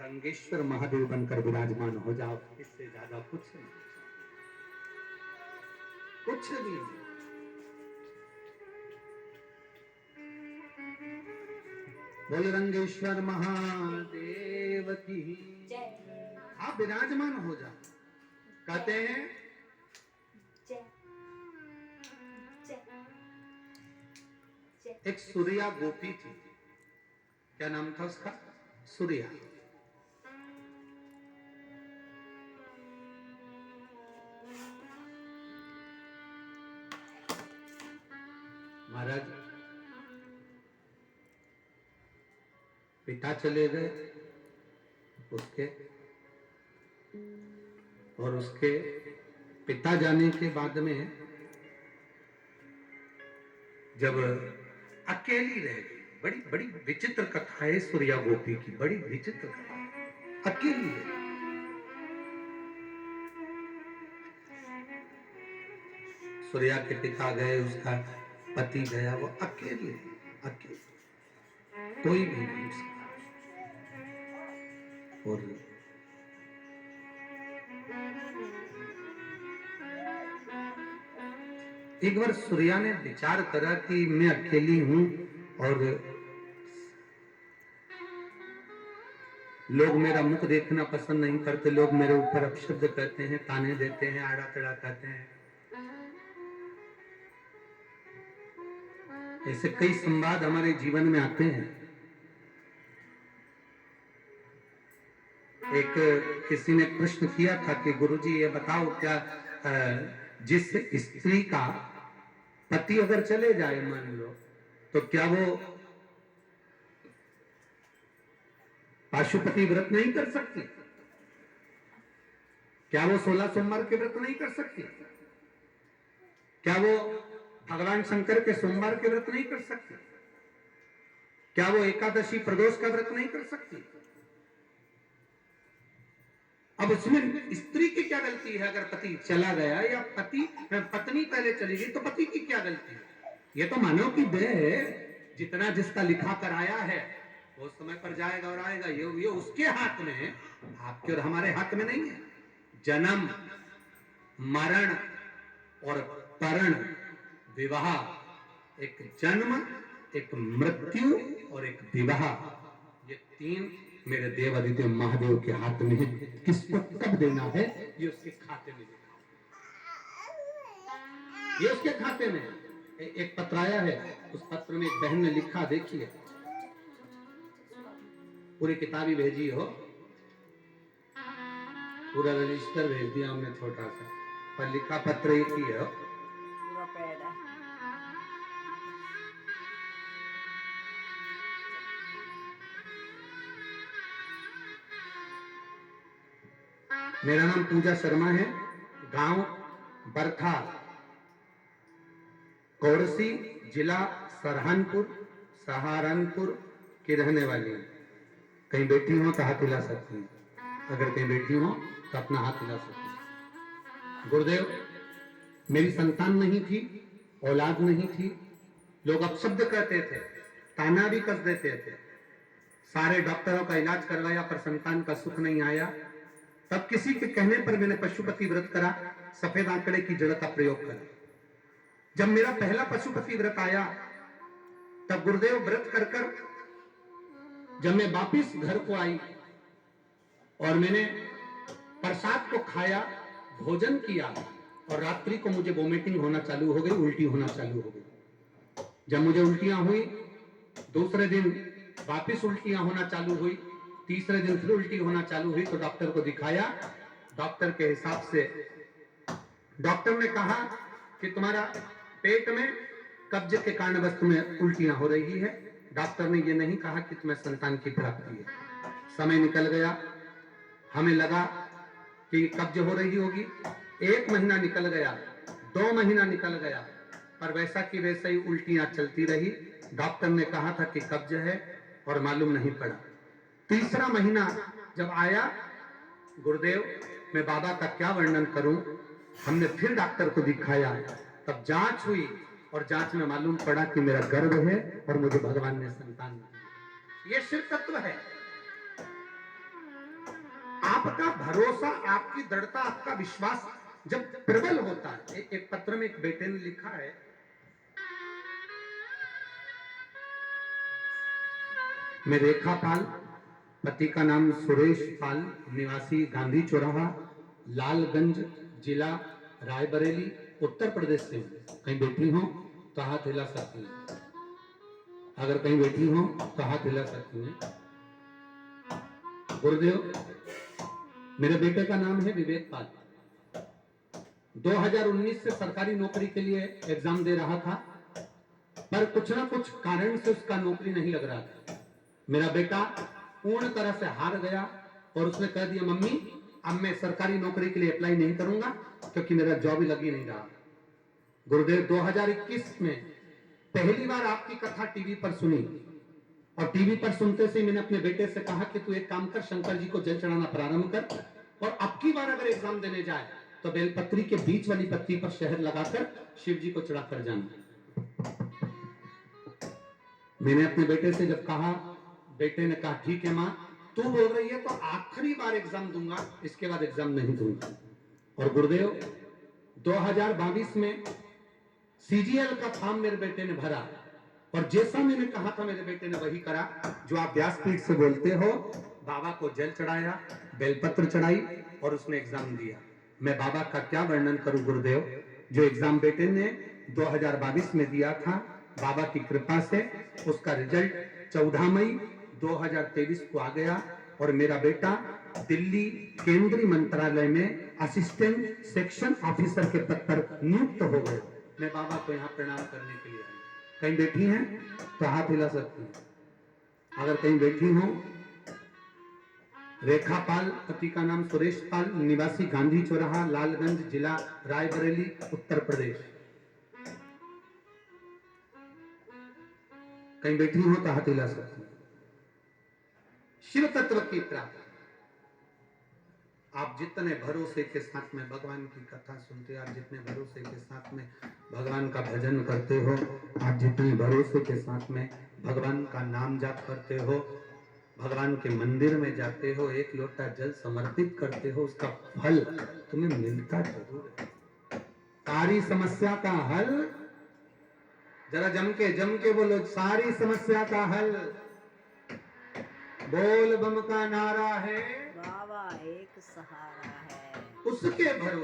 रंगेश्वर महादेव बनकर विराजमान हो जाओ, इससे ज्यादा कुछ नहीं, कुछ भी नहीं। बोल रंगेश्वर महादेव की आप विराजमान हो जाओ। कहते हैं एक सूर्या गोपी थी, क्या नाम था उसका? सूर्या। महाराज पिता चले गए उसके, और उसके पिता जाने के बाद में जब अकेली रह गई, बड़ी बड़ी विचित्र कथा है सूर्या गोपी की, बड़ी विचित्र कथा। अकेली है, सूर्या के पिता गए, उसका पति गया, वो अकेली है, अकेली, कोई भी नहीं उसका। और एक बार सूर्या ने विचार करा कि मैं अकेली हूं और लोग मेरा मुख देखना पसंद नहीं करते, लोग मेरे ऊपर अपशब्द कहते हैं, ताने देते हैं, आड़ा टेढ़ा कहते हैं। ऐसे कई संवाद हमारे जीवन में आते हैं। एक किसी ने प्रश्न किया था कि गुरुजी ये बताओ, क्या जिस स्त्री का पति अगर चले जाए मान लो, तो क्या वो पाशुपति व्रत नहीं कर सकती? क्या वो 16 सोमवार के व्रत नहीं कर सकती? क्या वो भगवान शंकर के सोमवार के व्रत नहीं कर सकती? क्या वो एकादशी प्रदोष का व्रत नहीं कर सकती? अब उसमें स्त्री की क्या गलती है? अगर पति चला गया या पत्नी पहले चली गई तो पति की क्या गलती है? ये तो मानव की देह है, जितना जिसका लिखा कर आया है वो समय पर जाएगा और आएगा। ये उसके हाथ में है, आपके और हमारे हाथ में नहीं है। जन्म, मरण और परण, विवाह, एक जन्म, एक मृत्यु और एक विवाह, ये तीन मेरे देव आदित्य महादेव के हाथ में है। किसको कब देना है ये उसके खाते में लिखा, ये उसके खाते में। एक पत्र आया है, उस पत्र में एक बहन ने लिखा, देखिए, पूरी किताब ही भेजी हो, पूरा रजिस्टर भेज दिया हमने छोटा सा, पर लिखा पत्र एक ही है। मेरा नाम पूजा शर्मा है, गांव बरथा, कोड़सी, जिला सहारनपुर की रहने वाली हूं। कहीं बेटी हो तो हाथ हिला सकती हूँ, अगर कहीं बेटी हो तो अपना हाथ हिला सकती हूँ। गुरुदेव, मेरी संतान नहीं थी, औलाद नहीं थी, लोग अपशब्द कहते थे, ताना भी कस देते थे, सारे डॉक्टरों का इलाज करवाया पर संतान का सुख नहीं आया। तब किसी के कहने पर मैंने पशुपति व्रत करा, सफेद आंकड़े की जड़ का प्रयोग करा। जब मेरा पहला पशुपति व्रत आया, तब गुरुदेव व्रत कर कर जब मैं वापिस घर को आई और मैंने प्रसाद को खाया, भोजन किया, और रात्रि को मुझे वोमिटिंग होना चालू हो गई, उल्टी होना चालू हो गई। जब मुझे उल्टियां हुई, दूसरे दिन वापिस उल्टियां होना चालू हुई, तीसरे दिन फिर उल्टी होना चालू हुई, तो डॉक्टर को दिखाया। डॉक्टर के हिसाब से डॉक्टर ने कहा कि तुम्हारा पेट में कब्ज के कारण वस्तु में उल्टियां हो रही है। डॉक्टर ने ये नहीं कहा कि तुम्हें संतान की प्राप्ति है। समय निकल गया, हमें लगा कि कब्ज हो रही होगी। 1 महीना निकल गया, 2 महीना निकल गया, पर वैसा की वैसा ही उल्टियां चलती रही। डॉक्टर ने कहा था कि कब्ज है और मालूम नहीं पड़ा। तीसरा महीना जब आया, गुरुदेव मैं बाबा का क्या वर्णन करूं, हमने फिर डॉक्टर को दिखाया, तब जांच हुई और जांच में मालूम पड़ा कि मेरा गर्भ है और मुझे भगवान ने संतान दी। ये शिव तत्व है। आपका भरोसा, आपकी दृढ़ता, आपका विश्वास जब प्रबल होता है। एक पत्र में एक बेटे ने लिखा है, मैं रेखा पाल, पति का नाम सुरेश पाल, निवासी गांधी चौराहा, लालगंज, जिला रायबरेली, उत्तर प्रदेश से हूं। कहीं बैठी हो तो हाथ हिला सकती हैं। अगर कहीं बैठी हो तो हाथ हिला सकती हैं। गुरुदेव, मेरे बेटे का नाम है विवेक पाल। 2019 से सरकारी नौकरी के लिए एग्जाम दे रहा था, पर कुछ ना कुछ कारण से उसका नौकरी नहीं लग रहा था। मेरा बेटा पूर्ण तरह से हार गया और उसने कह दिया, मम्मी अब मैं सरकारी नौकरी के लिए अप्लाई नहीं करूंगा क्योंकि मेरा जॉब ही लग ही नहीं रहा। गुरुदेव, 2021 में पहली बार आपकी कथा टीवी पर सुनी और टीवी पर सुनते से मैंने अपने बेटे से कहा कि तू एक काम कर, शंकर जी को जल चढ़ाना प्रारंभ कर और अब की बार अगर एग्जाम देने जाए तो बेलपत्री के बीच वाली पत्ती पर शहद लगाकर शिव जी को चढ़ाकर जाना। मैंने अपने बेटे से जब कहा, बेटे ने कहा ठीक है मां, तू बोल रही है तो आखिरी बार एग्जाम दूंगा, इसके बाद एग्जाम नहीं दूंगा। और गुरुदेव, 2022 में सीजीएल का फॉर्म मेरे बेटे ने भरा और जैसा मैंने कहा था मेरे बेटे ने वही करा जो आप व्यासपीठ से बोलते हो। बाबा को जल चढ़ाया, बेलपत्र चढ़ाई और उसने एग्जाम दिया। मैं बाबा का क्या वर्णन करूं गुरुदेव, जो एग्जाम बेटे ने 2022 में दिया था, बाबा की कृपा से उसका रिजल्ट 14 मई 2023 को आ गया और मेरा बेटा दिल्ली केंद्रीय मंत्रालय में असिस्टेंट सेक्शन ऑफिसर के पद पर नियुक्त हो गए। मैं बाबा को यहाँ प्रणाम करने के लिए आई। कहीं बैठी हैं तो हाथ हिला सकती हैं। अगर कहीं बैठी हो, रेखा पाल, पति का नाम सुरेश पाल, निवासी गांधी चौराहा, लालगंज, जिला रायबरेली, उत्तर प्रदेश। कहीं बैठी हो तो हाथ हिला सकती हैं। शिव तत्व की प्राप्ति, आप जितने भरोसे के साथ में भगवान की कथा सुनते हो, आप जितने भरोसे के साथ में भगवान का भजन करते हो, आप जितने भरोसे के साथ में भगवान का नाम जाप करते हो, भगवान के मंदिर में जाते हो, एक लोटा जल समर्पित करते हो, उसका फल तुम्हें मिलता जरूर है। सारी समस्या का हल, जरा जम के बोलो, सारी समस्या का हल बोल बम का नारा है, बाबा एक सहारा है, उसके भरोसे